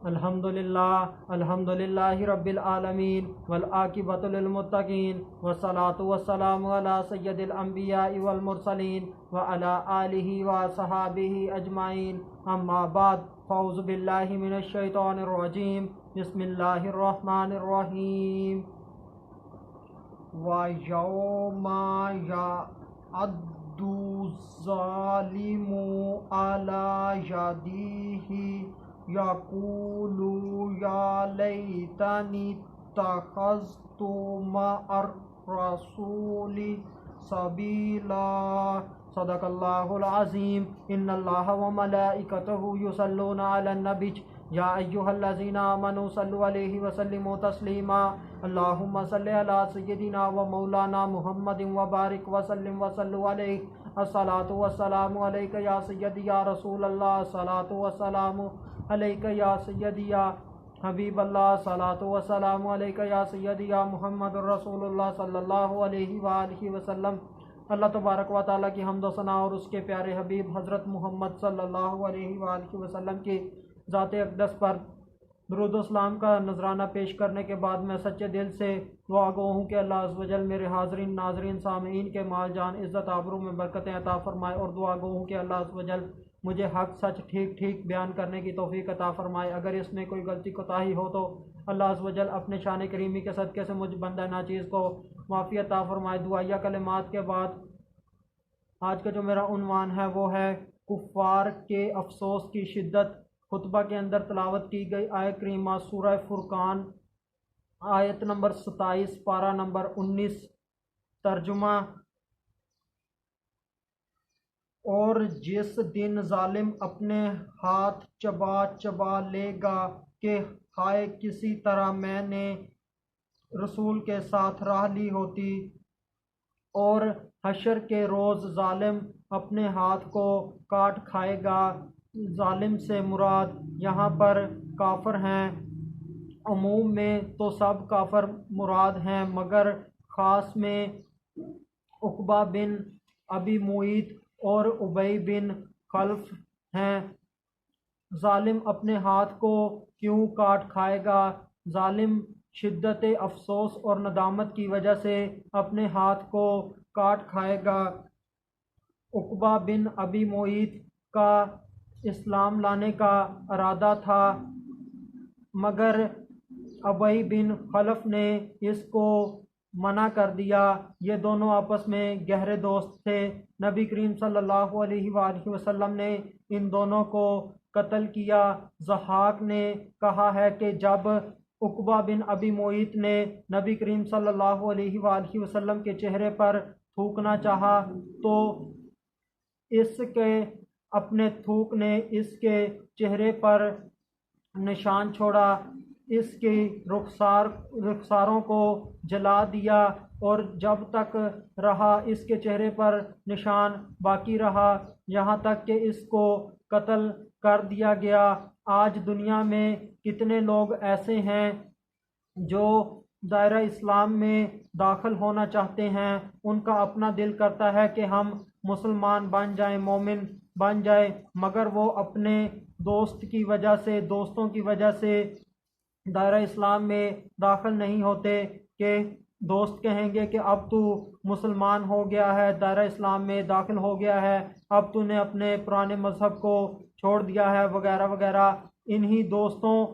अल्हम्दुलिल्लाहि रब्बिल आलमीन वल आकिबतु लिल मुत्तकीन वस्सलातु वस्सलामु अला सय्यदिल अंबियाइ वल मुरसलीन व अला आलिहि व सहाबिहि अजमाइन अम्मा बाद फ़ौज़ु बिल्लाहि मिनश शैतानिर रजीम बिस्मिल्लाहिर रहमानिर रहीम व यौमा यअद्दु ज़ालिमु अला यदिही यक़ूलु या लैतनी इत्तख़ज़्तु मअर रसूलि सबीला। सदक़ल्लाहुल अज़ीम। इन्नल्लाहा व मलाइकतहु युसल्लूना अलन नबी या अय्युहल्लज़ीना आमनू सल्लु अलैहि व सल्लिमू तस्लीमा। अल्लाहुम्मा सल्लि अला सय्यिदिना व मौलाना मुहम्मदिन व बारिक व सल्लिम व सल्लु अलैहि। अस्सलातु वस्सलामु अलैका या सय्यदी या रसूल अल्लाह। अस्सलातु वस्सलामु अलैका या सय्यदी या हबीब अल्लाह। अस्सलातु वस्सलामु अलैका या सय्यदी या मुहम्मदुर रसूलुल्लाह सल्लल्लाहु अलैहि व आलिहि वसल्लम। अल्लाह तबारक व तआला की हम्द व सना और उसके प्यारे हबीब हज़रत मोहम्मद सल्लल्लाहु अलैहि व आलिहि वसल्लम की ज़ात अक़दस पर दुरूद व सलाम का नजराना पेश करने के बाद मैं सच्चे दिल से दुआ गो हूँ कि अल्लाह अज़्ज़ व जल मेरे हाज़रीन नाज़रीन सामीन के माल जान इज़्ज़त आबरू में बरकतें अता फ़रमाए और दुआ गो हूँ कि अल्लाह अज़्ज़ व जल मुझे हक़ सच ठीक ठीक बयान करने की तौफ़ीक अता फ़रमाए। अगर इसमें कोई गलती कोताही हो तो अल्लाह अज़्ज़ व जल अपने शान करीमी के सदक़े से मुझ बंदा नाचीज़ को माफ़ी अता फ़रमाए। दुआया कलिमात के बाद आज का जो मेरा उन्वान है वो है कुफ़ार के अफसोस की शिद्दत। खुतबा के अंदर तलावत की गई आयत करीमा सूरह फुरकान आयत नंबर 27 पारा नंबर 19। तर्जुमा। और जिस दिन जालिम अपने हाथ चबा चबा लेगा कि हाय किसी तरह मैंने रसूल के साथ राह ली होती। और हशर के रोज़ जालिम अपने हाथ को काट खाएगा। जालिम से मुराद यहाँ पर काफिर हैं। अमूम में तो सब काफिर मुराद हैं मगर ख़ास में उक़बा बिन अबी मुईत और उबई बिन खल्फ हैं। जालिम अपने हाथ को क्यों काट खाएगा? जालिम शिद्दत अफसोस और नदामत की वजह से अपने हाथ को काट खाएगा। उक़बा बिन अबी मुईत का इस्लाम लाने का इरादा था मगर उबई बिन खल्फ ने इसको मना कर दिया। ये दोनों आपस में गहरे दोस्त थे। नबी करीम सल्लल्लाहु अलैहि वसल्लम ने इन दोनों को कत्ल किया। ज़हाक ने कहा है कि जब उक़बा बिन अबी मुईत ने नबी करीम सल्लल्लाहु अलैहि वसल्लम के चेहरे पर थूकना चाहा तो इसके अपने थूक ने इसके चेहरे पर निशान छोड़ा, इसकी रुखसारों को जला दिया और जब तक रहा इसके चेहरे पर निशान बाकी रहा यहाँ तक कि इसको कत्ल कर दिया गया। आज दुनिया में कितने लोग ऐसे हैं जो दायरा इस्लाम में दाखिल होना चाहते हैं। उनका अपना दिल करता है कि हम मुसलमान बन जाएं, मोमिन बन जाए मगर वो अपने दोस्तों की वजह से दायरा इस्लाम में दाखिल नहीं होते कि दोस्त कहेंगे कि अब तू मुसलमान हो गया है, दायरा इस्लाम में दाखिल हो गया है, अब तूने अपने पुराने मज़हब को छोड़ दिया है वगैरह वगैरह। इन्हीं दोस्तों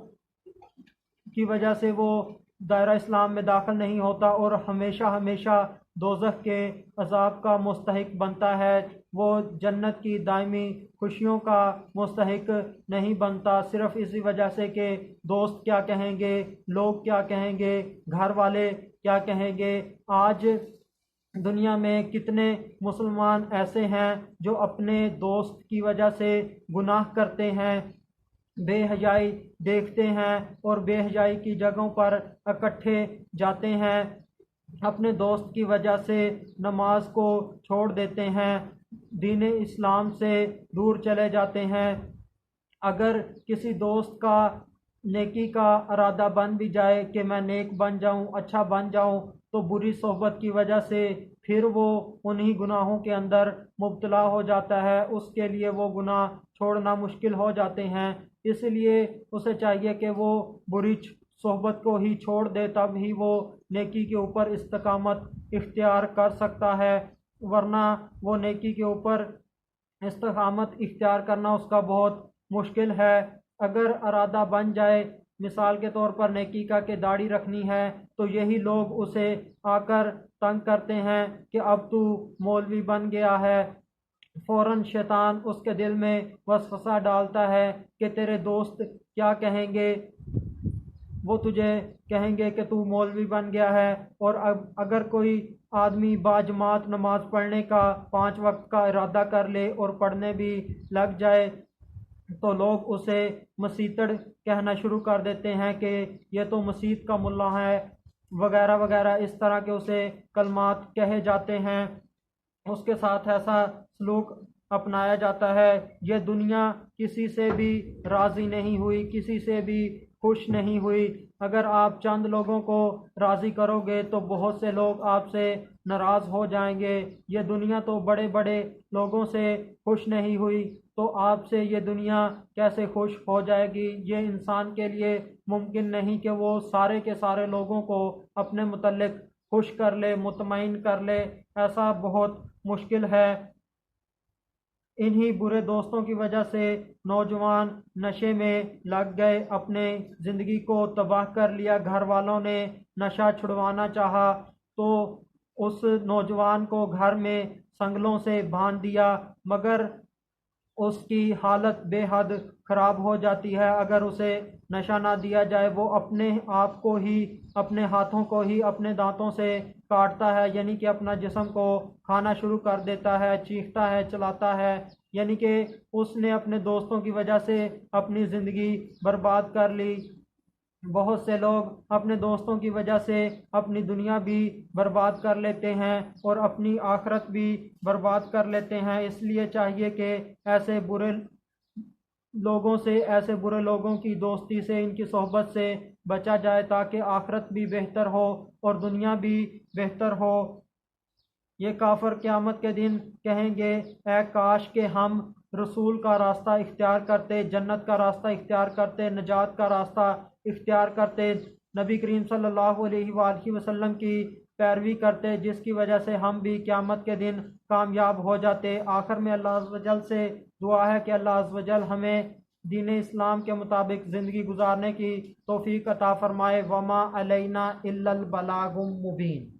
की वजह से वो दायरा इस्लाम में दाखिल नहीं होता और हमेशा हमेशा दोज़ख के अज़ाब का मुस्तहिक बनता है। वो जन्नत की दायमी खुशियों का मुस्तहिक नहीं बनता सिर्फ़ इसी वजह से कि दोस्त क्या कहेंगे, लोग क्या कहेंगे, घर वाले क्या कहेंगे। आज दुनिया में कितने मुसलमान ऐसे हैं जो अपने दोस्त की वजह से गुनाह करते हैं, बेहयाई देखते हैं और बेहयाई की जगहों पर इकट्ठे जाते हैं, अपने दोस्त की वजह से नमाज को छोड़ देते हैं, दीन इस्लाम से दूर चले जाते हैं। अगर किसी दोस्त का नेकी का इरादा बन भी जाए कि मैं नेक बन जाऊं, अच्छा बन जाऊं, तो बुरी सोहबत की वजह से फिर वो उन्हीं गुनाहों के अंदर मुब्तला हो जाता है। उसके लिए वो गुनाह छोड़ना मुश्किल हो जाते हैं। इसलिए उसे चाहिए कि वो बुरी सोहबत को ही छोड़ दे, तब ही वो नेकी के ऊपर इस्तकामत इख्तियार कर सकता है, वरना वो नेकी के ऊपर इस्तकामत इख्तियार करना उसका बहुत मुश्किल है। अगर इरादा बन जाए, मिसाल के तौर पर नेकी का कि दाढ़ी रखनी है, तो यही लोग उसे आकर तंग करते हैं कि अब तू मौलवी बन गया है। फौरन शैतान उसके दिल में वसवसा डालता है कि तेरे दोस्त क्या कहेंगे, वो तुझे कहेंगे कि तू मौलवी बन गया है। और अब अगर कोई आदमी बाजमात नमाज पढ़ने का 5 वक्त का इरादा कर ले और पढ़ने भी लग जाए, तो लोग उसे मसीतड़ कहना शुरू कर देते हैं कि ये तो मसीत का मुल्ला है, वगैरह वगैरह, इस तरह के उसे कलमात कहे जाते हैं। उसके साथ ऐसा सलूक अपनाया जाता है। ये दुनिया किसी से भी राज़ी नहीं हुई, किसी से भी खुश नहीं हुई। अगर आप चंद लोगों को राज़ी करोगे तो बहुत से लोग आपसे नाराज़ हो जाएंगे। ये दुनिया तो बड़े बड़े लोगों से खुश नहीं हुई, तो आपसे ये दुनिया कैसे खुश हो जाएगी। ये इंसान के लिए मुमकिन नहीं कि वो सारे के सारे लोगों को अपने मुतल्लिक खुश कर ले, मुतमईन कर ले, ऐसा बहुत मुश्किल है। इन्हीं बुरे दोस्तों की वजह से नौजवान नशे में लग गए, अपने ज़िंदगी को तबाह कर लिया। घर वालों ने नशा छुड़वाना चाहा तो उस नौजवान को घर में संगलों से बांध दिया, मगर उसकी हालत बेहद ख़राब हो जाती है। अगर उसे नशा ना दिया जाए, वो अपने आप को ही, अपने हाथों को ही अपने दांतों से काटता है, यानी कि अपना जिस्म को खाना शुरू कर देता है, चीखता है, चलाता है। यानी कि उसने अपने दोस्तों की वजह से अपनी ज़िंदगी बर्बाद कर ली। बहुत से लोग अपने दोस्तों की वजह से अपनी दुनिया भी बर्बाद कर लेते हैं और अपनी आखिरत भी बर्बाद कर लेते हैं। इसलिए चाहिए कि ऐसे बुरे लोगों से, ऐसे बुरे लोगों की दोस्ती से, इनकी सोहबत से बचा जाए, ताकि आखिरत भी बेहतर हो और दुनिया भी बेहतर हो। ये काफिर क़यामत के दिन कहेंगे, ऐ काश के हम रसूल का रास्ता इख्तियार करते, जन्नत का रास्ता इख्तियार करते, नजात का रास्ता इख्तियार करते, नबी करीम सल्लल्लाहु अलैहि वसल्लम की पैरवी करते, जिसकी वजह से हम भी क़यामत के दिन कामयाब हो जाते। आखिर में अल्लाह अज़्ज़ व जल से दुआ है कि अल्लाह अज़्ज़ व जल हमें दीन इस्लाम के मुताबिक ज़िंदगी गुजारने की तौफीक अता फ़रमाए। वमा अलैना इल्लल बलागुम मुबीन।